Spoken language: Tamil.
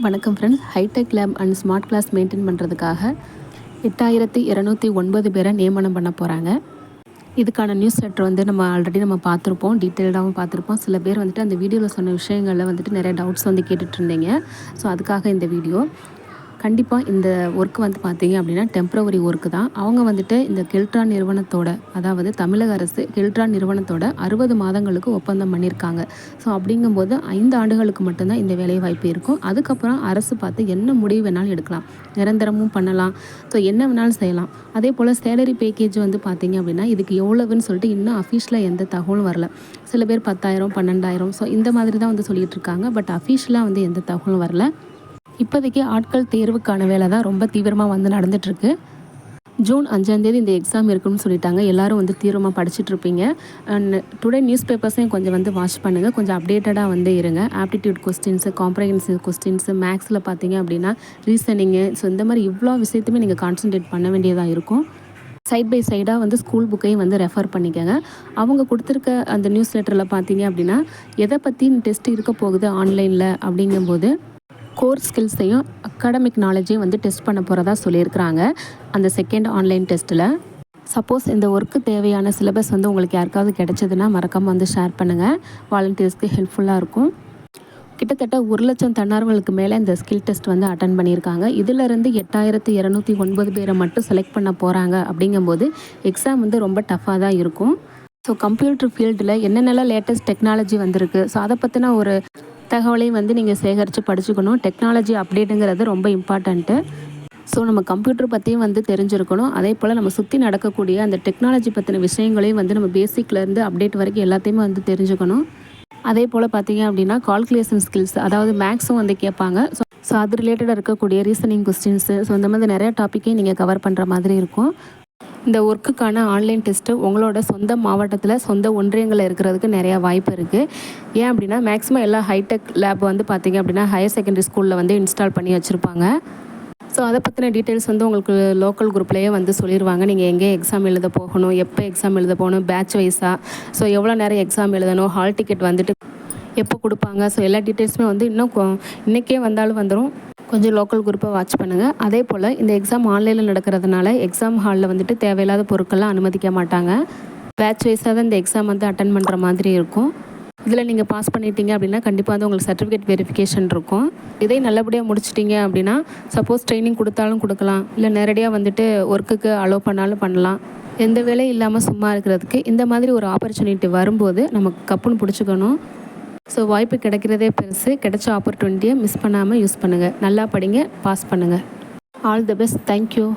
வணக்கம் friends. Hi tech lab and smart class maintain பண்ணுறதுக்காக 8209 பேரை நியமனம் பண்ண போகிறாங்க. இதுக்கான நியூஸ் லெட்டர் வந்து நம்ம ஆல்ரெடி பார்த்துருப்போம், டீட்டெயில்டாகவும் பார்த்துருப்போம். சில பேர் வந்துட்டு அந்த வீடியோவில் சொன்ன விஷயங்களில் வந்துட்டு நிறைய டவுட்ஸ் வந்து கேட்டுட்டு இருந்தீங்க. ஸோ அதுக்காக இந்த வீடியோ. கண்டிப்பாக இந்த ஒர்க் வந்து பார்த்தீங்க அப்படின்னா டெம்ப்ரவரி ஒர்க்கு தான். அவங்க வந்துட்டு இந்த கெல்ட்ரான் நிறுவனத்தோட, அதாவது தமிழக அரசு கெல்ட்ரான் நிறுவனத்தோட 60 மாதங்களுக்கு ஒப்பந்தம் பண்ணியிருக்காங்க. ஸோ அப்படிங்கும்போது 5 ஆண்டுகளுக்கு மட்டும்தான் இந்த வேலைவாய்ப்பு இருக்கும். அதுக்கப்புறம் அரசு பார்த்து என்ன முடிவு வேணாலும் எடுக்கலாம், நிரந்தரமும் பண்ணலாம். ஸோ என்ன வேணாலும் செய்யலாம். அதே போல் சேலரி பேக்கேஜ் வந்து பார்த்தீங்க அப்படின்னா இதுக்கு எவ்வளவுன்னு சொல்லிட்டு இன்னும் அஃபீஷியலாக எந்த தகவலும் வரல. சில பேர் 10,000 12,000 ஸோ இந்த மாதிரி தான் வந்து சொல்லிகிட்டு இருக்காங்க. பட் அஃபீஷியலாக வந்து எந்த தகவலும் வரல. இப்போதைக்கு ஆட்கள் தேர்வுக்கான வேலை தான் ரொம்ப தீவிரமாக வந்து நடந்துகிட்ருக்கு. ஜூன் 5ஆம் தேதி இந்த எக்ஸாம் இருக்குன்னு சொல்லிட்டாங்க. எல்லோரும் வந்து தீவிரமாக படிச்சுட்ருப்பீங்க. அண்ட் டுடே நியூஸ் பேப்பர்ஸையும் கொஞ்சம் வந்து வாட்ச் பண்ணுங்கள். கொஞ்சம் அப்டேட்டடாக வந்து இருங்க. ஆப்டிடியூட் கொஸ்டின்ஸு, காம்ப்ரஹென்சிவ் கொஸ்டின்ஸு, மேக்ஸில் பார்த்தீங்க அப்படின்னா ரீசனிங்கு, ஸோ இந்த மாதிரி இவ்வளோ விஷயத்தையுமே நீங்கள் கான்சன்ட்ரேட் பண்ண வேண்டியதாக இருக்கும். சைட் பை சைடாக வந்து ஸ்கூல் புக்கையும் வந்து ரெஃபர் பண்ணிக்கோங்க. அவங்க கொடுத்துருக்க அந்த நியூஸ் லெட்டரில் பார்த்தீங்க அப்படின்னா எதை பற்றி டெஸ்ட் இருக்க போகுது ஆன்லைனில் அப்படிங்கும்போது கோர் ஸ்கில்ஸையும் அகாடமிக் நாலேஜையும் வந்து டெஸ்ட் பண்ண போகிறதா சொல்லியிருக்கிறாங்க அந்த செகண்ட் ஆன்லைன் டெஸ்ட்டில். சப்போஸ் இந்த ஒர்க்கு தேவையான சிலபஸ் வந்து உங்களுக்கு யாருக்காவது கிடைச்சதுன்னா மறக்காமல் வந்து ஷேர் பண்ணுங்கள். வாலண்டியர்ஸ்க்கு ஹெல்ப்ஃபுல்லாக இருக்கும். கிட்டத்தட்ட 1,00,000 தன்னார்வலுக்கு மேலே இந்த ஸ்கில் டெஸ்ட் வந்து அட்டன் பண்ணியிருக்காங்க. இதிலிருந்து 8209 பேரை மட்டும் செலக்ட் பண்ண போகிறாங்க. அப்படிங்கும்போது எக்ஸாம் வந்து ரொம்ப டஃப்பாக தான் இருக்கும். ஸோ கம்ப்யூட்டர் ஃபீல்டில் என்னென்னலாம் லேட்டஸ்ட் டெக்னாலஜி வந்திருக்கு, ஸோ அதை பற்றின ஒரு தகவலையும் வந்து நீங்கள் சேகரித்து படிச்சுக்கணும். டெக்னாலஜி அப்டேட்டுங்கிறது ரொம்ப இம்பார்ட்டண்ட்டு. ஸோ நம்ம கம்ப்யூட்டர் பற்றியும் வந்து தெரிஞ்சிருக்கணும். அதே போல் நம்ம சுற்றி நடக்கக்கூடிய அந்த டெக்னாலஜி பற்றின விஷயங்களையும் வந்து நம்ம பேசிக்லேருந்து அப்டேட் வரைக்கும் எல்லாத்தையுமே வந்து தெரிஞ்சுக்கணும். அதே போல் பார்த்தீங்க அப்படின்னா கால்குலேஷன் ஸ்கில்ஸ், அதாவது மேக்ஸும் வந்து கேட்பாங்க. ஸோ அது ரிலேட்டடாக இருக்கக்கூடிய ரீசனிங் கொஸ்டின்ஸு, ஸோ இந்த மாதிரி நிறையா டாப்பிக்கையும் நீங்கள் கவர் பண்ணுற மாதிரி இருக்கும். இந்த ஒர்க்குக்கான ஆன்லைன் டெஸ்ட்டு உங்களோட சொந்த மாவட்டத்தில் சொந்த ஒன்றியங்களில் இருக்கிறதுக்கு நிறையா வாய்ப்பு இருக்குது. ஏன் அப்படின்னா மேக்ஸிமம் எல்லா ஹைடெக் லேப் வந்து பார்த்திங்க அப்படின்னா ஹையர் செகண்டரி ஸ்கூலில் வந்து இன்ஸ்டால் பண்ணி வச்சுருப்பாங்க. ஸோ அதை பற்றின டீட்டெயில்ஸ் வந்து உங்களுக்கு லோக்கல் குரூப்லேயே வந்து சொல்லிடுவாங்க. நீங்கள் எங்கே எக்ஸாம் எழுத போகணும், எப்போ எக்ஸாம் எழுத போகணும், பேட்ச் வைஸாக, ஸோ எவ்வளோ நேரம் எக்ஸாம் எழுதணும், ஹால் டிக்கெட் வந்துட்டு எப்போ கொடுப்பாங்க, ஸோ எல்லா டீட்டெயில்ஸுமே வந்து இன்றைக்கே வந்தாலும் வந்துடும். கொஞ்சம் லோக்கல் குரூப்பை வாட்ச் பண்ணுங்கள். அதே போல் இந்த எக்ஸாம் ஆன்லைனில் நடக்கிறதுனால எக்ஸாம் ஹாலில் வந்துட்டு தேவையில்லாத பொருட்கள்லாம் அனுமதிக்க மாட்டாங்க. பேட்ச் வைஸாக தான் இந்த எக்ஸாம் வந்து அட்டன் பண்ணுற மாதிரி இருக்கும். இதில் நீங்கள் பாஸ் பண்ணிட்டீங்க அப்படின்னா கண்டிப்பாக வந்து உங்களுக்கு சர்டிஃபிகேட் வெரிஃபிகேஷன் இருக்கும். இதை நல்லபடியாக முடிச்சிட்டிங்க அப்படின்னா சப்போஸ் ட்ரைனிங் கொடுத்தாலும் கொடுக்கலாம், இல்லை நேரடியாக வந்துட்டு ஒர்க்குக்கு அலோவ் பண்ணாலும் பண்ணலாம். எந்த வேலையும் இல்லாமல் சும்மா இருக்கிறதுக்கு இந்த மாதிரி ஒரு ஆப்பர்ச்சுனிட்டி வரும்போது நமக்கு கப்புன்னு பிடிச்சிக்கணும். ஸோ வாய்ப்பு கிடைக்கிறதே பெருசு. கிடைச்ச ஆப்பர்ச்சுனிட்டியை மிஸ் பண்ணாமல் யூஸ் பண்ணுங்கள். நல்லா படிங்க, பாஸ் பண்ணுங்கள். All the best. தேங்க்யூ.